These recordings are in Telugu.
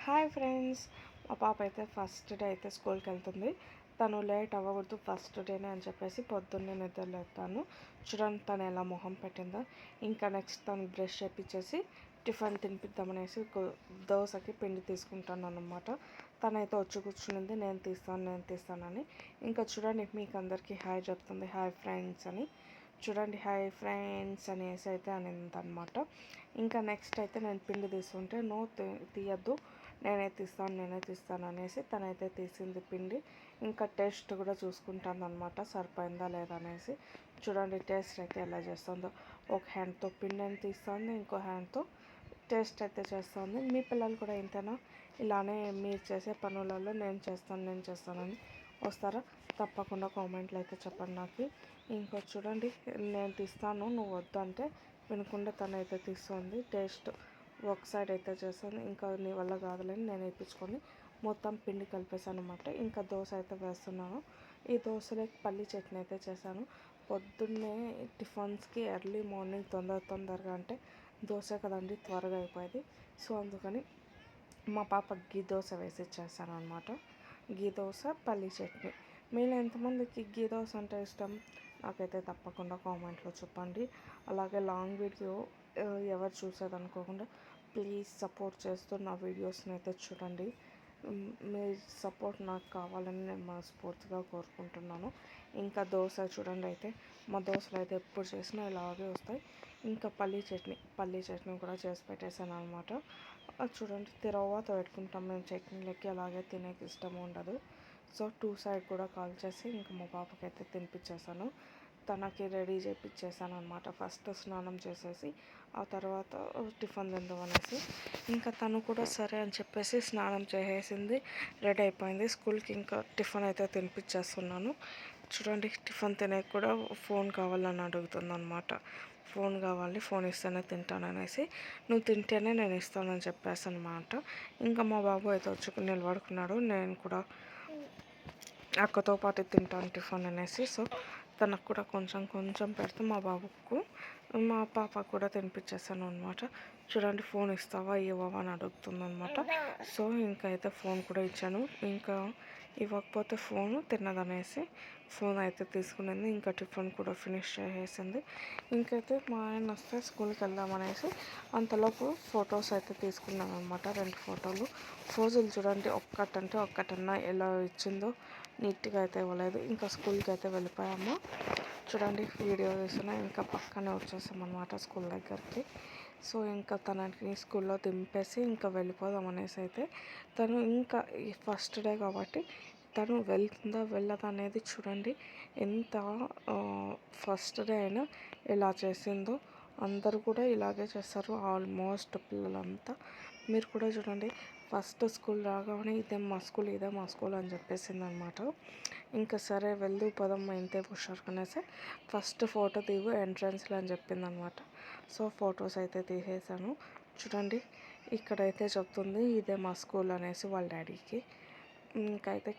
హాయ్ ఫ్రెండ్స్, మా పాప అయితే ఫస్ట్ డే అయితే స్కూల్కి వెళ్తుంది. తను లేట్ అవ్వకూడదు ఫస్ట్ డేనే అని చెప్పేసి పొద్దున్నే నిద్రలేపుతాను. చూడండి తను ఎలా మొహం పెట్టిందో. ఇంకా నెక్స్ట్ తను బ్రష్ చేపించేసి టిఫిన్ తినిపిద్దామనేసి దోశకి పిండి తీసుకుంటాను అన్నమాట. తనైతే వచ్చి కూర్చునింది, నేను తీస్తానని. ఇంకా చూడండి మీకు అందరికీ హాయ్ చెప్తుంది, హాయ్ ఫ్రెండ్స్ అని. చూడండి హాయ్ ఫ్రెండ్స్ అనేసి అయితే అనింది అనమాట. ఇంకా నెక్స్ట్ అయితే నేను పిండి తీసుకుంటే తీయద్దు, నేనే తీస్తాను అనేసి తనైతే తీసింది పిండి. ఇంకా టేస్ట్ కూడా చూసుకుంటాను అనమాట, సరిపోయిందా లేదా అనేసి. చూడండి టేస్ట్ అయితే ఎలా చేస్తుందో. ఒక హ్యాండ్తో పిండిని తీస్తుంది, ఇంకో హ్యాండ్తో టేస్ట్ అయితే చేస్తుంది. మీ పిల్లలు కూడా ఇంతేనా? ఇలానే మీరు చేసే పనులలో నేను చేస్తానని వస్తారా? తప్పకుండా కామెంట్లు అయితే చెప్పండి నాకు. ఇంకా చూడండి నేను తీస్తాను, నువ్వు వద్దు అంటే వినకుండా తనైతే తీస్తుంది. టేస్ట్ ఒక సైడ్ అయితే చేస్తాను. ఇంకా నీ వల్ల కాదులేని నేను వేయించుకొని మొత్తం పిండి కలిపేసాను అనమాట. ఇంకా దోశ అయితే వేస్తున్నాను. ఈ దోశలోకి పల్లి చట్నీ అయితే చేశాను. పొద్దున్నే టిఫిన్స్కి ఎర్లీ మార్నింగ్ తొందరగా అంటే దోశ కదండి, త్వరగా అయిపోయేది. సో అందుకని మా పాప గీ దోశ వేసి ఇచ్చేసాను అనమాట. గీ దోశ పల్లి చట్నీ. మీరు ఎంతమందికి గీ దోశ అంటే ఇష్టం? నాకైతే తప్పకుండా కామెంట్లో చెప్పండి. అలాగే లాంగ్ వీడియో ఎవరు చూసేదనుకోకుండా ప్లీజ్ సపోర్ట్ చేస్తూ నా వీడియోస్ని అయితే చూడండి. మీ సపోర్ట్ నాకు కావాలని నేను మనస్ఫూర్తిగా కోరుకుంటున్నాను. ఇంకా దోశ చూడండి, అయితే మా దోశలు అయితే ఎప్పుడు చేసినా ఇలాగే వస్తాయి. ఇంకా పల్లీ చట్నీ కూడా చేసి పెట్టేశాను అనమాట. అది చూడండి తర్వాత పెట్టుకుంటాం మేము చట్నీలకి, అలాగే తినేకి ఇష్టం ఉండదు. సో టూ సైడ్ కూడా కాల్ చేసి ఇంకా మా పాపకైతే తినిపించేసాను. తనకి రెడీ చేయించేసాను అనమాట. ఫస్ట్ స్నానం చేసేసి ఆ తర్వాత టిఫిన్ తిందాం అనేసి. ఇంకా తను కూడా సరే అని చెప్పేసి స్నానం చేసేసింది, రెడీ అయిపోయింది. స్కూల్కి ఇంకా టిఫిన్ అయితే తినిపించేస్తున్నాను. చూడండి టిఫిన్ తినే కూడా ఫోన్ కావాలని అడుగుతుంది అనమాట. ఫోన్ కావాలి, ఫోన్ ఇస్తేనే తింటాననేసి. నువ్వు తింటేనే నేను ఇస్తానని చెప్పేసి అనమాట. ఇంకా మా బాబు అయితే వచ్చి నిలబడుకున్నాడు. నేను కూడా అక్కతో పాటు తింటాను టిఫిన్ అనేసి. సో తనకు కూడా కొంచెం పెడితే మా బాబుకు మా పాప కూడా తినిపించేసాను అనమాట. చూడండి ఫోన్ ఇస్తావా ఇవ్వవా అని అడుగుతుంది అనమాట. సో ఇంకా అయితే ఫోన్ కూడా ఇచ్చాను. ఇంకా ఇవ్వకపోతే ఫోను తిన్నదనేసి ఫోన్ అయితే తీసుకునేది. ఇంకా టిఫిన్ కూడా ఫినిష్ చేసేసింది. ఇంకైతే మా ఆయన వస్తే స్కూల్కి వెళ్దామనేసి అంతలోపు ఫొటోస్ అయితే తీసుకున్నాను అనమాట. 2 ఫోటోలు. ఫోజులు చూడండి ఒక్కటన్నా ఎలా ఇచ్చిందో, నీట్గా అయితే ఇవ్వలేదు. ఇంకా స్కూల్కి అయితే వెళ్ళిపోయాము. చూడండి వీడియో తీస్తున్నా. ఇంకా పక్కనే వచ్చేసామన్నమాట స్కూల్ దగ్గరికి. సో ఇంకా తనకి స్కూల్లో దింపేసి ఇంకా వెళ్ళిపోదాం అనేసి అయితే తను ఇంకా ఫస్ట్ డే కాబట్టి తను వెళ్తుందా వెళ్ళదా అనేది చూడండి. ఎంత ఫస్ట్ డే అయినా ఇలా చేసిందో. అందరూ కూడా ఇలాగే చేస్తారు ఆల్మోస్ట్ పిల్లలంతా. మీరు కూడా చూడండి ఫస్ట్ స్కూల్ రాగానే ఇదే మా స్కూల్ అని చెప్పేసింది అనమాట. ఇంకా సరే వెళ్దు పదమ్మ ఇంతే పుషారుకునేసి ఫస్ట్ ఫోటో దిగు ఎంట్రన్స్లో అని చెప్పింది అనమాట. సో ఫొటోస్ అయితే తీసేసాను. చూడండి ఇక్కడైతే చెప్తుంది ఇదే మా స్కూల్ అనేసి వాళ్ళ డాడీకి. ఇంకైతే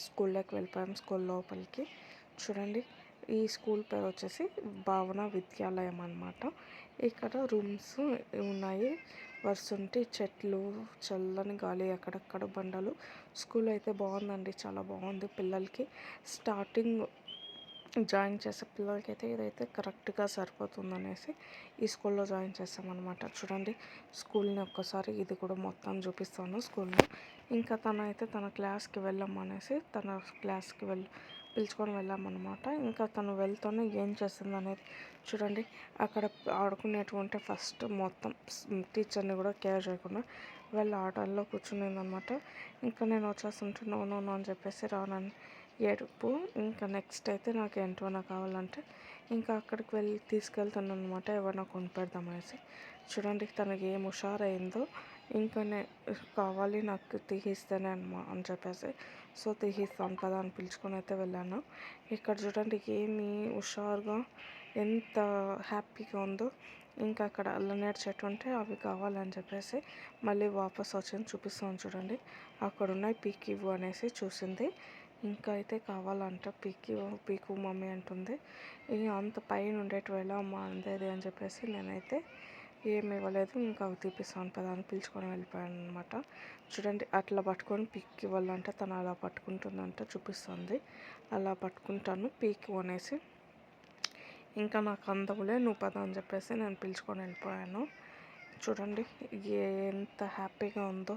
స్కూల్లోకి వెళ్ళిపోయాం, స్కూల్ లోపలికి. చూడండి ఈ స్కూల్ పేరు వచ్చేసి భావన విద్యాలయం అనమాట. ఇక్కడ రూమ్స్ ఉన్నాయి, వర్షంటి చెట్లు, చల్లని గాలి, అక్కడక్కడ బండలు. స్కూల్ అయితే బాగుందండి, చాలా బాగుంది. పిల్లలకి స్టార్టింగ్ జాయిన్ చేసే పిల్లలకి అయితే ఇదైతే కరెక్ట్గా సరిపోతుందనేసి ఈ స్కూల్లో జాయిన్ చేస్తామన్నమాట. చూడండి స్కూల్ని ఒక్కసారి ఇది కూడా మొత్తం చూపిస్తాను స్కూల్లో. ఇంకా తనైతే తన క్లాస్కి వెళ్ళమనేసి తన క్లాస్కి పిలుచుకొని వెళ్ళామన్నమాట. ఇంకా తను వెళ్తూనే ఏం చేస్తుంది అనేది చూడండి. అక్కడ ఆడుకునేటువంటి ఫస్ట్ మొత్తం టీచర్ని కూడా కేర్ చేయకుండా వెళ్ళి ఆటల్లో కూర్చునిందనమాట. ఇంకా నేను వచ్చేస్తుంటే నో అని చెప్పేసి రానని ఏడుపు. ఇంకా నెక్స్ట్ అయితే నాకు ఏంటన్నా కావాలంటే ఇంకా అక్కడికి తీసుకెళ్తాను అనమాట, ఏమైనా కొనిపెడదామనేసి. చూడండి తనకి ఏం హుషారైందో. ఇంకా కావాలి నాకు తీసిస్తేనే అని చెప్పేసి సో తీసిస్తాను కదా అని పిలుచుకొని అయితే వెళ్ళాను. ఇక్కడ చూడండి ఏమి హుషారుగా ఎంత హ్యాపీగా ఉందో. ఇంకా అక్కడ అల్లనేరు చెట్టు ఉంటే అవి కావాలని చెప్పేసి మళ్ళీ వాపస్ వచ్చి చూపిస్తాను. చూడండి అక్కడ ఉన్నాయి, పీక్ ఇవ్వు అనేసి చూసింది. ఇంకా అయితే కావాలంట పీకు మమ్మీ అంటుంది. అంత పైన ఉండేటివేళ అమ్మ అందేది అని చెప్పేసి నేనైతే ఏమి ఇవ్వలేదు. ఇంకా అవి తీపిస్తాను పదా అని పిలుచుకొని వెళ్ళిపోయాను అనమాట. చూడండి అట్లా పట్టుకొని పీక్కి ఇవ్వాలంటే తను అలా పట్టుకుంటుందంట, చూపిస్తుంది. అలా పట్టుకుంటాను పీక్కి కొనేసి, ఇంకా నాకు అందములే నువ్వు పద అని చెప్పేసి నేను పిలుచుకొని వెళ్ళిపోయాను. చూడండి ఎంత హ్యాపీగా ఉందో.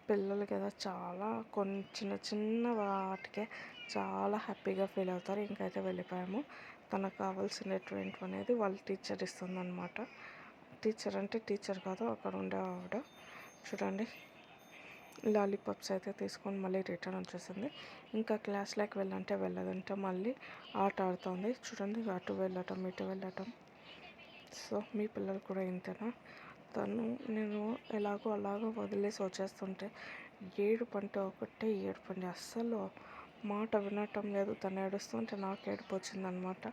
పిల్లలు కదా చాలా కొన్ని చిన్న చిన్న వాటికే చాలా హ్యాపీగా ఫీల్ అవుతారు. ఇంకైతే వెళ్ళిపోయాము. తనకు కావాల్సినటువంటి అనేది వాళ్ళ టీచర్ ఇస్తుందన్నమాట. టీచర్ అంటే టీచర్ కాదు, అక్కడ ఉండే ఆవిడ. చూడండి లాలీపాప్స్ అయితే తీసుకొని మళ్ళీ రిటర్న్ వచ్చేసింది. ఇంకా క్లాస్లోకి వెళ్ళంటే వెళ్ళదంటే మళ్ళీ ఆట ఆడుతుంది. చూడండి అటు వెళ్ళటం ఇటు వెళ్ళటం. సో మీ పిల్లలు కూడా ఇంతేనా? నేను అలాగో వదిలేసి వచ్చేస్తుంటే ఏడుపంటే ఒకటే ఏడుపండి. అస్సలు మాట వినటం లేదు. తను ఏడుస్తుంటే నాకు ఏడుపు వచ్చిందనమాట.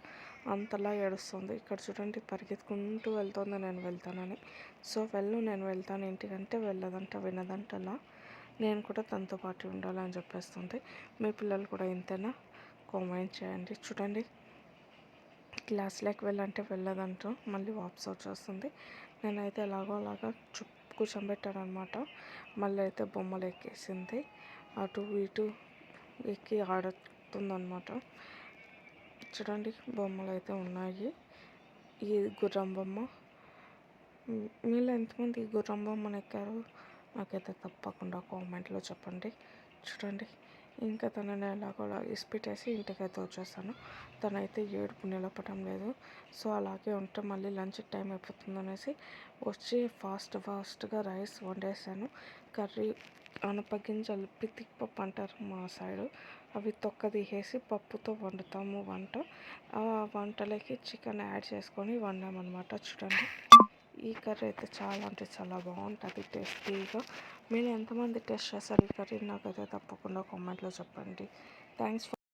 అంతలా ఏడుస్తుంది. ఇక్కడ చూడండి పరిగెత్తుకుంటూ వెళ్తుంది నేను వెళ్తానని. సో నేను వెళ్తాను ఇంటికంటే వెళ్ళదంట, వినదంట. అలా నేను కూడా తనతో పాటు ఉండాలని చెప్పేస్తుంది. మీ పిల్లలు కూడా ఇంతేనా? కామెంట్ చేయండి. చూడండి క్లాస్లోకి వెళ్ళంటే వెళ్ళదంటూ మళ్ళీ వాపస్ వచ్చేస్తుంది. నేనైతే అలాగా కూర్చోబెట్టాను అనమాట. మళ్ళీ అయితే బొమ్మలు ఎక్కేసింది. అటు ఇటు ఎక్కి ఆడుతుందన్నమాట. చూడండి బొమ్మలు అయితే ఉన్నాయి. ఈ గుర్రం బొమ్మ. మీలో ఎంతమంది ఈ గుర్రం బొమ్మను ఎక్కారు నాకైతే తప్పకుండా కామెంట్లో చెప్పండి. చూడండి ఇంకా తనని ఎలాగోలా ఇసిపెట్టేసి ఇంటికైతే వచ్చేస్తాను. తనైతే ఏడుపు నిలపటం లేదు. సో అలాగే ఉంటే మళ్ళీ లంచ్ టైం అయిపోతుంది అనేసి వచ్చి ఫాస్ట్గా రైస్ వండేసాను. కర్రీ అనపగింజలు పితిక్పప్పు అంటారు మా సైడు. అవి తొక్క తీసేసి పప్పుతో వండుతాము వంట. ఆ వంటలకి చికెన్ యాడ్ చేసుకొని వండామన్నమాట. చూడండి ఈ కర్రీ అయితే చాలా అంటే చాలా బాగుంటుంది టేస్టీగా. మీరు ఎంతమంది టేస్ట్ చేస్తారు ఈ కర్రీ నాకైతే తప్పకుండా కామెంట్లో చెప్పండి. Thanks for